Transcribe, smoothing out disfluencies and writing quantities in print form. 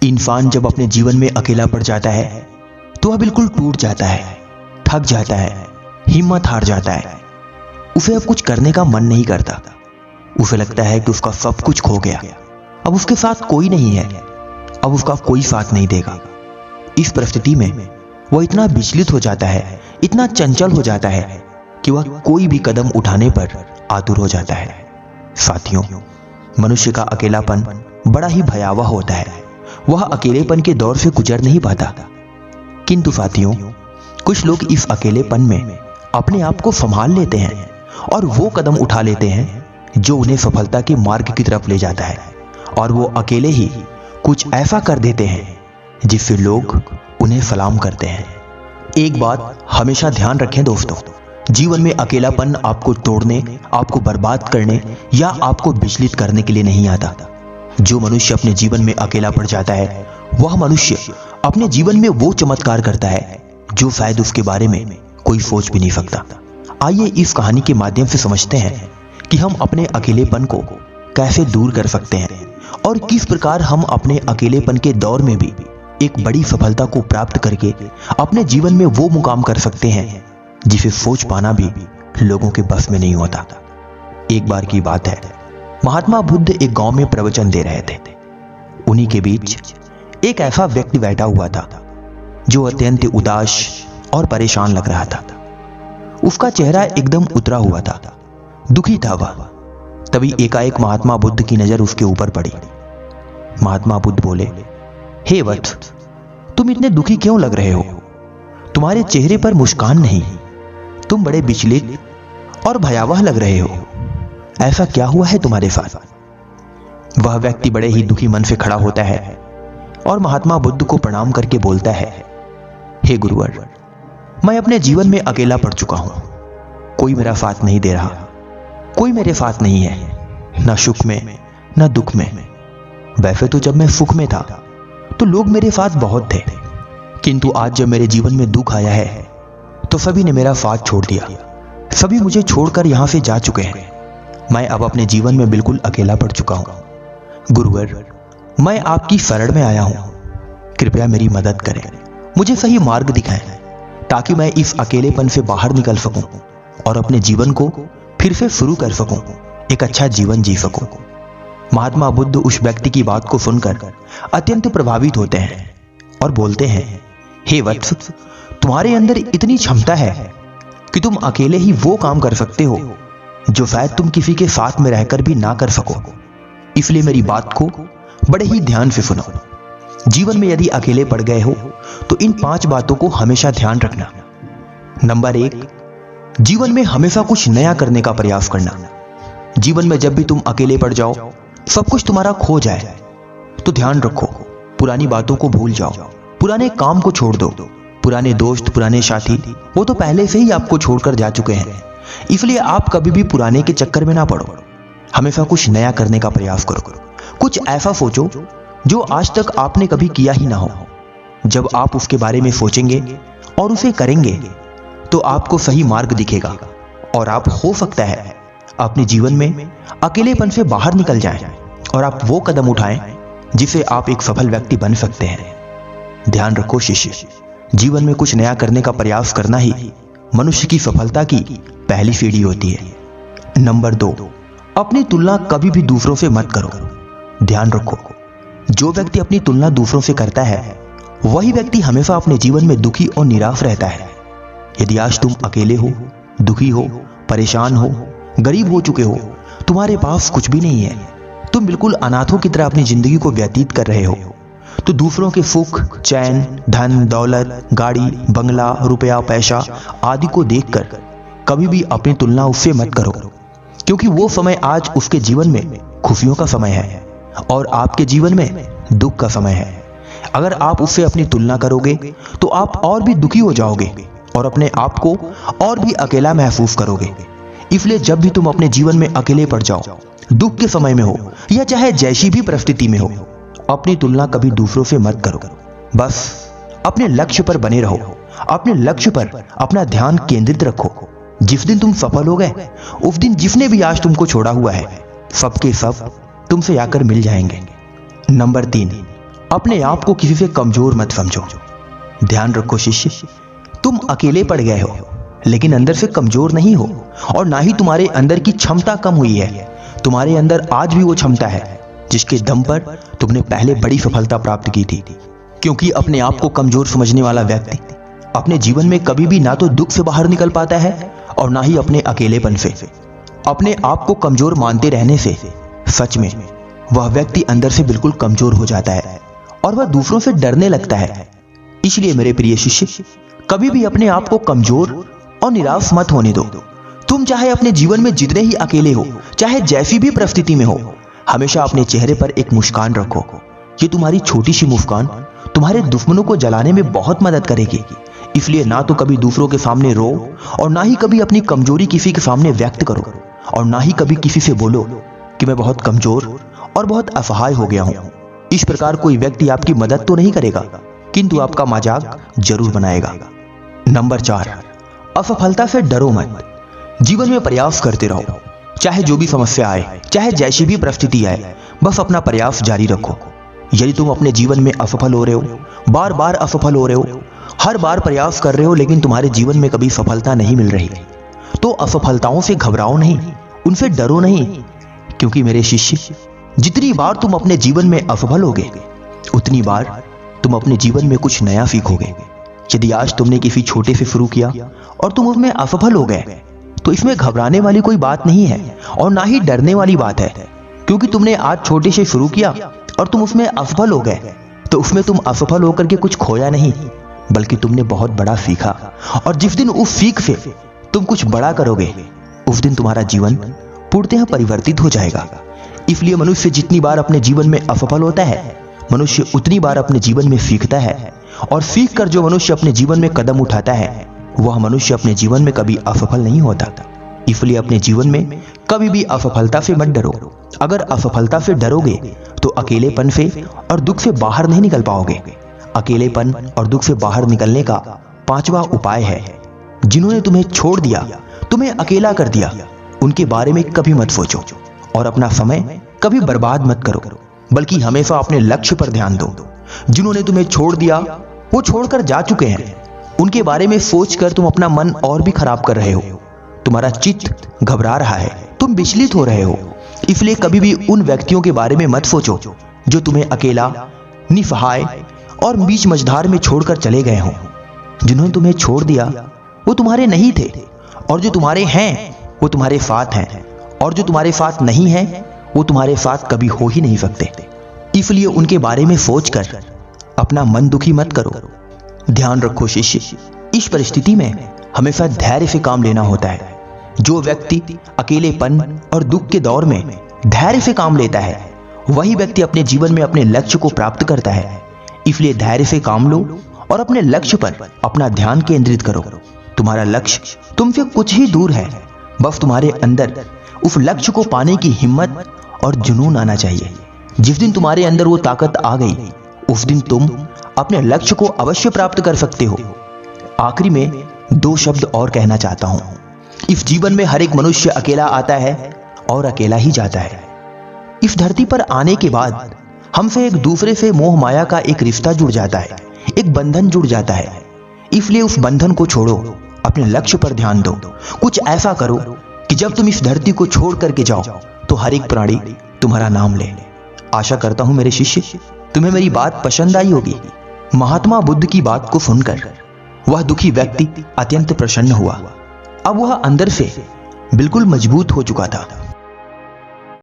इंसान जब अपने जीवन में अकेला पड़ जाता है तो वह बिल्कुल टूट जाता है, थक जाता है, हिम्मत हार जाता है। उसे अब कुछ करने का मन नहीं करता। उसे लगता है कि उसका सब कुछ खो गया, अब उसके साथ कोई नहीं है, अब उसका कोई साथ नहीं देगा। इस परिस्थिति में वह इतना विचलित हो जाता है, इतना चंचल हो जाता है कि वह कोई भी कदम उठाने पर आतुर हो जाता है। साथियों, मनुष्य का अकेलापन बड़ा ही भयावह होता है। वह अकेलेपन के दौर से गुजर नहीं पाता। किंतु साथियों, कुछ लोग इस अकेलेपन में अपने आप को संभाल लेते हैं और वो कदम उठा लेते हैं जो उन्हें सफलता के मार्ग की तरफ ले जाता है। और वो अकेले ही कुछ ऐसा कर देते हैं जिससे लोग उन्हें सलाम करते हैं। एक बात हमेशा ध्यान रखें दोस्तों, जीवन में अकेलापन आपको तोड़ने, आपको बर्बाद करने या आपको विचलित करने के लिए नहीं आता। जो मनुष्य अपने जीवन में अकेला पड़ जाता है, वह मनुष्य अपने जीवन में वो चमत्कार करता है जो शायद उसके बारे में कोई सोच भी नहीं सकता। आइए इस कहानी के माध्यम से समझते हैं कि हम अपने अकेलेपन को कैसे दूर कर सकते हैं और किस प्रकार हम अपने अकेलेपन के दौर में भी एक बड़ी सफलता को प्राप्त करके अपने जीवन में वो मुकाम कर सकते हैं जिसे सोच पाना भी लोगों के बस में नहीं होता। एक बार की बात है, महात्मा बुद्ध एक गांव में प्रवचन दे रहे थे। उन्हीं के बीच एक ऐसा व्यक्ति बैठा हुआ था जो अत्यंत उदास और परेशान लग रहा था। उसका चेहरा एकदम उतरा हुआ था, दुखी था वह। तभी एकाएक महात्मा बुद्ध की नजर उसके ऊपर पड़ी। महात्मा बुद्ध बोले, हे वत्स, तुम इतने दुखी क्यों लग रहे हो? तुम्हारे चेहरे पर मुस्कान नहीं, तुम बड़े विचलित और भयावह लग रहे हो। ऐसा क्या हुआ है तुम्हारे साथ? वह व्यक्ति बड़े ही दुखी मन से खड़ा होता है और महात्मा बुद्ध को प्रणाम करके बोलता है, हे गुरुवर, मैं अपने जीवन में अकेला पड़ चुका हूं। कोई मेरा साथ नहीं दे रहा, कोई मेरे साथ नहीं है, न सुख में न दुख में। वैसे तो जब मैं सुख में था तो लोग मेरे साथ बहुत थे, किंतु आज जब मेरे जीवन में दुख आया है तो सभी ने मेरा साथ छोड़ दिया। सभी मुझे छोड़कर यहां से जा चुके हैं। मैं अब अपने जीवन में बिल्कुल अकेला पड़ चुका हूं। गुरुवर, मैं आपकी शरण में आया हूं। कृपया मेरी मदद करें, मुझे सही मार्ग दिखाएं ताकि मैं इस अकेलेपन से बाहर निकल सकूं और अपने जीवन को फिर से शुरू कर सकूं, एक अच्छा जीवन जी सकूं। महात्मा बुद्ध उस व्यक्ति की बात को सुनकर अत्यंत प्रभावित होते हैं और बोलते हैं, हे वत्स, तुम्हारे अंदर इतनी क्षमता है कि तुम अकेले ही वो काम कर सकते हो जो शायद तुम किसी के साथ में रहकर भी ना कर सको। इसलिए मेरी बात को बड़े ही ध्यान से सुनो। जीवन में यदि अकेले पड़ गए हो तो इन 5 बातों को हमेशा ध्यान रखना। नंबर 1, जीवन में हमेशा कुछ नया करने का प्रयास करना। जीवन में जब भी तुम अकेले पड़ जाओ, सब कुछ तुम्हारा खो जाए, तो ध्यान रखो, पुरानी बातों को भूल जाओ, पुराने काम को छोड़ दो। पुराने दोस्त, पुराने साथी, वो तो पहले से ही आपको छोड़कर जा चुके हैं। इसलिए आप कभी भी पुराने के चक्कर में ना पड़ो। हमेशा कुछ नया करने का प्रयास करो। कुछ ऐसा सोचो जो आज तक आपने कभी किया ही ना हो। जब आप उसके बारे में सोचेंगे और उसे करेंगे तो आपको सही मार्ग दिखेगा और आप हो सकता है अपने जीवन में अकेलेपन से बाहर निकल जाएं और आप वो कदम उठाएं जिससे आप एक सफल व्यक्ति बन सकते हैं। ध्यान रखो शिष्य, जीवन में कुछ नया करने का प्रयास करना ही मनुष्य की सफलता की पहली सीढ़ी होती है। नंबर 2, अपनी तुलना कभी भी दूसरों से मत करो। ध्यान रखो, जो व्यक्ति अपनी तुलना दूसरों से करता है वही व्यक्ति हमेशा अपने जीवन में दुखी और निराश रहता है। यदि आज तुम अकेले हो, दुखी हो, परेशान हो, गरीब हो चुके हो, तुम्हारे पास कुछ भी नहीं है, तुम बिल्कुल अनाथों की तरह अपनी जिंदगी को व्यतीत कर रहे हो, तो दूसरों के सुख, चैन, धन, दौलत, गाड़ी, बंगला, रुपया, पैसा आदि को देखकर कभी भी अपनी तुलना उससे मत करो, क्योंकि वो समय आज उसके जीवन में खुशियों का समय है और आपके जीवन में दुख का समय है। अगर आप उससे अपनी तुलना करोगे तो आप और भी दुखी हो जाओगे और अपने आप को और भी अकेला महसूस करोगे। इसलिए जब भी तुम अपने जीवन में अकेले पड़ जाओ, दुख के समय में हो या चाहे जैसी भी परिस्थिति में हो, अपनी तुलना कभी दूसरों से मत करो। बस अपने लक्ष्य पर बने रहो, अपने लक्ष्य पर अपना ध्यान केंद्रित रखो। जिस दिन तुम सफल हो गए, उस दिन जिसने भी आज तुमको छोड़ा हुआ है, सबके सब तुमसे आकर मिल जाएंगे। नंबर 3, अपने आप को किसी से कमजोर मत समझो। ध्यान रखो शिष्य, तुम अकेले पड़ गए हो, लेकिन अंदर से कमजोर नहीं हो और ना ही तुम्हारे अंदर की क्षमता कम हुई है। तुम्हारे अंदर आज भी वो क्षमता है जिसके दम पर तुमने पहले बड़ी सफलता प्राप्त की थी। क्योंकि अपने आप को कमजोर समझने वाला व्यक्ति अपने जीवन में कभी भी ना तो दुख से बाहर निकल पाता है और ना ही अपने अकेलेपन से। अपने आप को कमजोर मानते रहने से सच में वह व्यक्ति अंदर से बिल्कुल कमजोर हो जाता है और वह दूसरों से डरने लगता है। इसलिए मेरे प्रिय शिष्य, कभी भी अपने आप को कमजोर और निराश मत होने दो। तुम चाहे अपने जीवन में जितने ही अकेले हो, चाहे जैसी भी परिस्थिति में हो, हमेशा अपने चेहरे पर एक मुस्कान रखो। ये तुम्हारी छोटी सी मुस्कान तुम्हारे दुश्मनों को जलाने में बहुत मदद करेगी। इसलिए ना तो कभी दूसरों के सामने रो और ना ही कभी अपनी कमजोरी किसी के सामने व्यक्त करो और ना ही कभी किसी से बोलो कि मैं बहुत कमजोर और बहुत असहाय हो गया हूं। इस प्रकार कोई व्यक्ति आपकी मदद तो नहीं करेगा, किंतु आपका मजाक जरूर बनाएगा। नंबर 4, असफलता से डरो मत। जीवन में प्रयास करते रहो, चाहे जो भी समस्या आए, चाहे जैसी भी परिस्थिति आए, बस अपना प्रयास जारी रखो। यदि तुम अपने जीवन में असफल हो रहे हो, बार बार असफल हो रहे हो, हर बार प्रयास कर रहे हो लेकिन तुम्हारे जीवन में कभी सफलता नहीं मिल रही, तो असफलताओं से घबराओ नहीं, उनसे डरो नहीं। क्योंकि मेरे शिष्य, जितनी बार तुम अपने जीवन में असफल होगे, उतनी बार तुम अपने जीवन में कुछ नया सीखोगे। यदि आज तुमने किसी छोटे से शुरू किया और तुम उसमें असफल हो गए, तो इसमें घबराने वाली कोई बात नहीं है और ना ही डरने वाली बात है। क्योंकि तुमने आज छोटे से शुरू किया और तुम उसमें असफल हो गए, तो उसमें तुम असफल होकर के कुछ खोया नहीं, बल्कि तुमने बहुत बड़ा सीखा। और जिस दिन उस सीख से तुम कुछ बड़ा करोगे, उस दिन तुम्हारा जीवन पूर्णतः परिवर्तित हो जाएगा। इसलिए मनुष्य जितनी बार अपने जीवन में असफल होता है, मनुष्य उतनी बार अपने जीवन में सीखता है। और सीख कर जो मनुष्य अपने जीवन में कदम उठाता है, वह मनुष्य अपने जीवन में कभी असफल नहीं होता। इसलिए अपने जीवन में कभी भी असफलता से मत डरो। अगर असफलता से डरोगे तो अकेलेपन से और दुख से बाहर नहीं निकल पाओगे। अकेलेपन और दुख से बाहर निकलने का 5वां उपाय है, जिन्होंने तुम्हें छोड़ दिया, तुम्हें अकेला कर दिया, उनके बारे में कभी मत सोचो और अपना समय कभी बर्बाद मत करो, बल्कि हमेशा अपने लक्ष्य पर ध्यान दो। जिन्होंने तुम्हें छोड़ दिया वो छोड़कर जा चुके हैं, उनके बारे में सोचकर तुम अपना मन और भी खराब कर रहे हो। तुम्हारा चित्त घबरा रहा है, तुम विचलित हो रहे हो। इसलिए कभी भी उन व्यक्तियों के बारे में मत सोचो जो तुम्हें अकेला, निसहाय और बीच मझधार में छोड़कर चले गए हों। जिन्होंने तुम्हें छोड़ दिया वो तुम्हारे नहीं थे, और जो तुम्हारे हैं वो तुम्हारे साथ हैं, और जो तुम्हारे साथ नहीं है वो तुम्हारे साथ कभी हो ही नहीं सकते। इसलिए उनके बारे में सोचकर अपना मन दुखी मत करो। ध्यान रखो शिष्य, इस परिस्थिति में हमेशा धैर्य से काम लेना होता है। जो व्यक्ति अकेलेपन और दुख के दौर में धैर्य से काम लेता है, वही व्यक्ति अपने जीवन में अपने लक्ष्य को प्राप्त करता है। इसलिए धैर्य से काम लो और अपने लक्ष्य पर अपना ध्यान केंद्रित करो। तुम्हारा लक्ष्य तुमसे कुछ ही दूर है, बस तुम्हारे अंदर उस लक्ष्य को पाने की हिम्मत और जुनून आना चाहिए। जिस दिन तुम्हारे अंदर वो ताकत आ गई, उस दिन तुम अपने लक्ष्य को अवश्य प्राप्त कर सकते हो। आखिरी में 2 शब्द और कहना चाहता हूं। इस जीवन में हर एक मनुष्य अकेला आता है और अकेला ही जाता है। इस धरती पर आने के बाद हमसे एक दूसरे से मोह माया का एक रिश्ता जुड़ जाता है, एक बंधन जुड़ जाता है। इसलिए उस बंधन को छोड़ो, अपने लक्ष्य पर ध्यान दो। कुछ ऐसा करो कि जब तुम इस धरती को छोड़ करके जाओ तो हर एक प्राणी तुम्हारा नाम ले। आशा करता हूं मेरे शिष्य, तुम्हें मेरी बात पसंद आई होगी। महात्मा बुद्ध की बात को सुनकर वह दुखी व्यक्ति अत्यंत प्रसन्न हुआ। अब वह अंदर से बिल्कुल मजबूत हो चुका था।